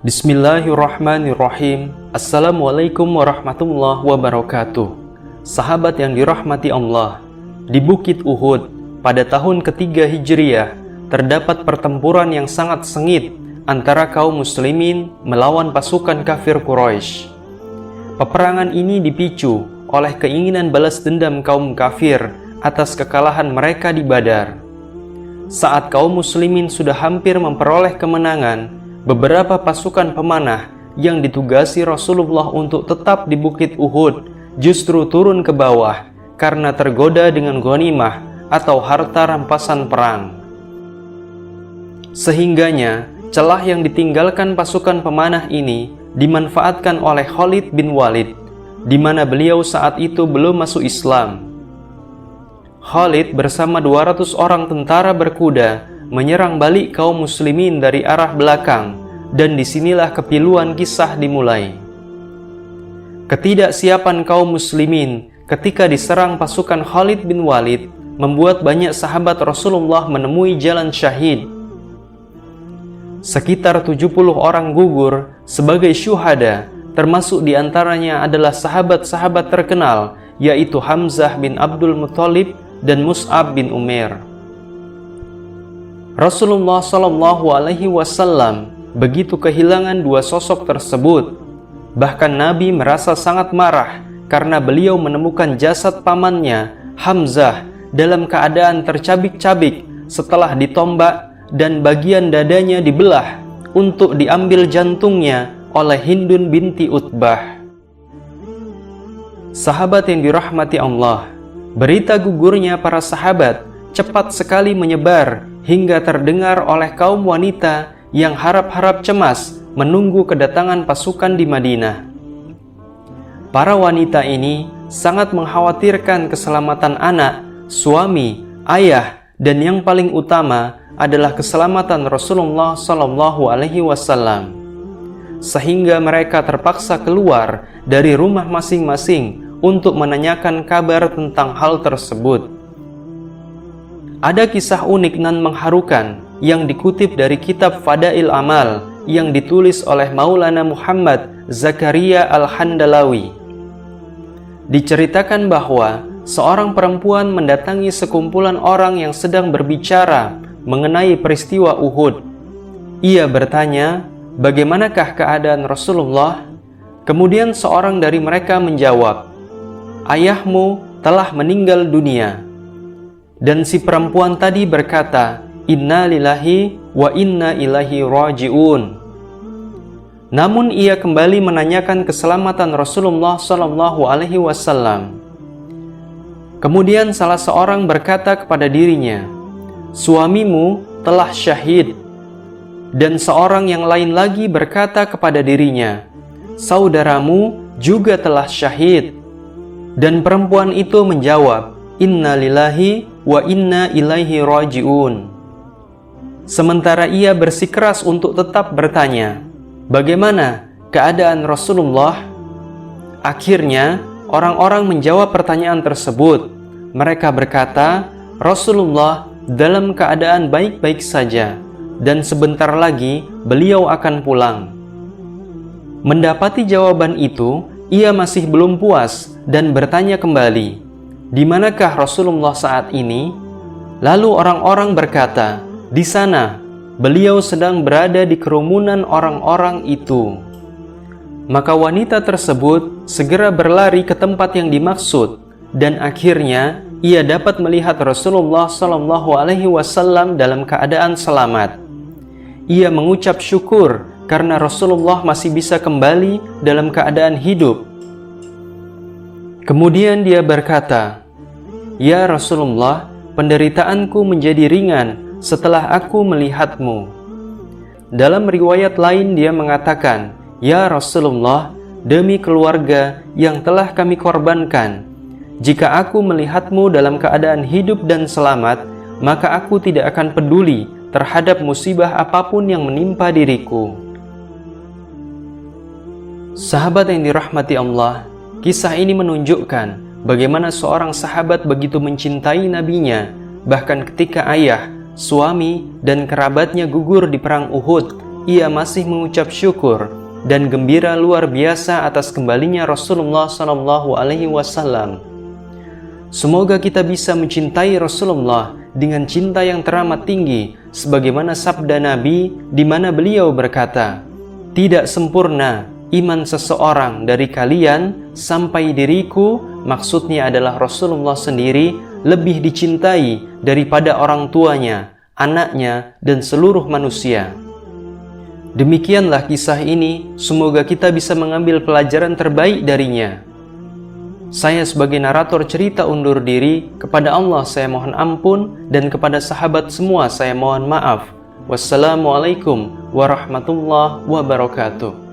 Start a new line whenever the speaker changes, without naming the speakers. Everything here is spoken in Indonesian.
Bismillahirrahmanirrahim. Assalamualaikum warahmatullahi wabarakatuh. Sahabat yang dirahmati Allah, di Bukit Uhud pada tahun ketiga Hijriah terdapat pertempuran yang sangat sengit antara kaum muslimin melawan pasukan kafir Quraisy. Peperangan ini dipicu oleh keinginan balas dendam kaum kafir atas kekalahan mereka di Badar. Saat kaum muslimin sudah hampir memperoleh kemenangan, beberapa pasukan pemanah yang ditugasi Rasulullah untuk tetap di Bukit Uhud justru turun ke bawah karena tergoda dengan ghanimah atau harta rampasan perang. Sehingganya, celah yang ditinggalkan pasukan pemanah ini dimanfaatkan oleh Khalid bin Walid, di mana beliau saat itu belum masuk Islam. Khalid bersama 200 orang tentara berkuda menyerang balik kaum muslimin dari arah belakang, dan disinilah kepiluan kisah dimulai. Ketidaksiapan kaum muslimin ketika diserang pasukan Khalid bin Walid membuat banyak sahabat Rasulullah menemui jalan syahid. Sekitar 70 orang gugur sebagai syuhada, termasuk diantaranya adalah sahabat-sahabat terkenal, yaitu Hamzah bin Abdul Muthalib dan Mus'ab bin Umair. Rasulullah SAW begitu kehilangan dua sosok tersebut. Bahkan Nabi merasa sangat marah karena beliau menemukan jasad pamannya, Hamzah, dalam keadaan tercabik-cabik setelah ditombak dan bagian dadanya dibelah untuk diambil jantungnya oleh Hindun binti Utbah. Sahabat yang dirahmati Allah, berita gugurnya para sahabat cepat sekali menyebar hingga terdengar oleh kaum wanita yang harap-harap cemas menunggu kedatangan pasukan di Madinah. Para wanita ini sangat mengkhawatirkan keselamatan anak, suami, ayah, dan yang paling utama adalah keselamatan Rasulullah SAW. Sehingga mereka terpaksa keluar dari rumah masing-masing untuk menanyakan kabar tentang hal tersebut. Ada kisah unik dan mengharukan yang dikutip dari kitab Fadail Amal yang ditulis oleh Maulana Muhammad Zakaria Al-Handalawi. Diceritakan bahwa seorang perempuan mendatangi sekumpulan orang yang sedang berbicara mengenai peristiwa Uhud. Ia bertanya, "Bagaimanakah keadaan Rasulullah?" Kemudian seorang dari mereka menjawab, "Ayahmu telah meninggal dunia." Dan si perempuan tadi berkata, "Inna lillahi wa inna ilaihi raji'un." Namun ia kembali menanyakan keselamatan Rasulullah SAW. Kemudian salah seorang berkata kepada dirinya, "Suamimu telah syahid." Dan seorang yang lain lagi berkata kepada dirinya, "Saudaramu juga telah syahid." Dan perempuan itu menjawab, "Inna lillahi wa inna ilaihi raji'un." Sementara ia bersikeras untuk tetap bertanya, "Bagaimana keadaan Rasulullah?" Akhirnya, orang-orang menjawab pertanyaan tersebut. Mereka berkata, "Rasulullah dalam keadaan baik-baik saja, dan sebentar lagi beliau akan pulang." Mendapati jawaban itu, ia masih belum puas dan bertanya kembali, "Di manakah Rasulullah saat ini?" Lalu orang-orang berkata, "Di sana, beliau sedang berada di kerumunan orang-orang itu." Maka wanita tersebut segera berlari ke tempat yang dimaksud, dan akhirnya ia dapat melihat Rasulullah SAW dalam keadaan selamat. Ia mengucap syukur karena Rasulullah masih bisa kembali dalam keadaan hidup. Kemudian dia berkata, "Ya Rasulullah, penderitaanku menjadi ringan setelah aku melihatmu." Dalam riwayat lain dia mengatakan, "Ya Rasulullah, demi keluarga yang telah kami korbankan, jika aku melihatmu dalam keadaan hidup dan selamat, maka aku tidak akan peduli terhadap musibah apapun yang menimpa diriku." Sahabat yang dirahmati Allah, kisah ini menunjukkan bagaimana seorang sahabat begitu mencintai nabinya, bahkan ketika ayah, suami, dan kerabatnya gugur di perang Uhud ia masih mengucap syukur dan gembira luar biasa atas kembalinya Rasulullah SAW. Semoga kita bisa mencintai Rasulullah dengan cinta yang teramat tinggi, sebagaimana sabda Nabi di mana beliau berkata, "Tidak sempurna iman seseorang dari kalian sampai diriku," maksudnya adalah Rasulullah sendiri, "lebih dicintai daripada orang tuanya, anaknya, dan seluruh manusia." Demikianlah kisah ini, semoga kita bisa mengambil pelajaran terbaik darinya. Saya sebagai narator cerita undur diri, kepada Allah saya mohon ampun, dan kepada sahabat semua saya mohon maaf. Wassalamualaikum warahmatullahi wabarakatuh.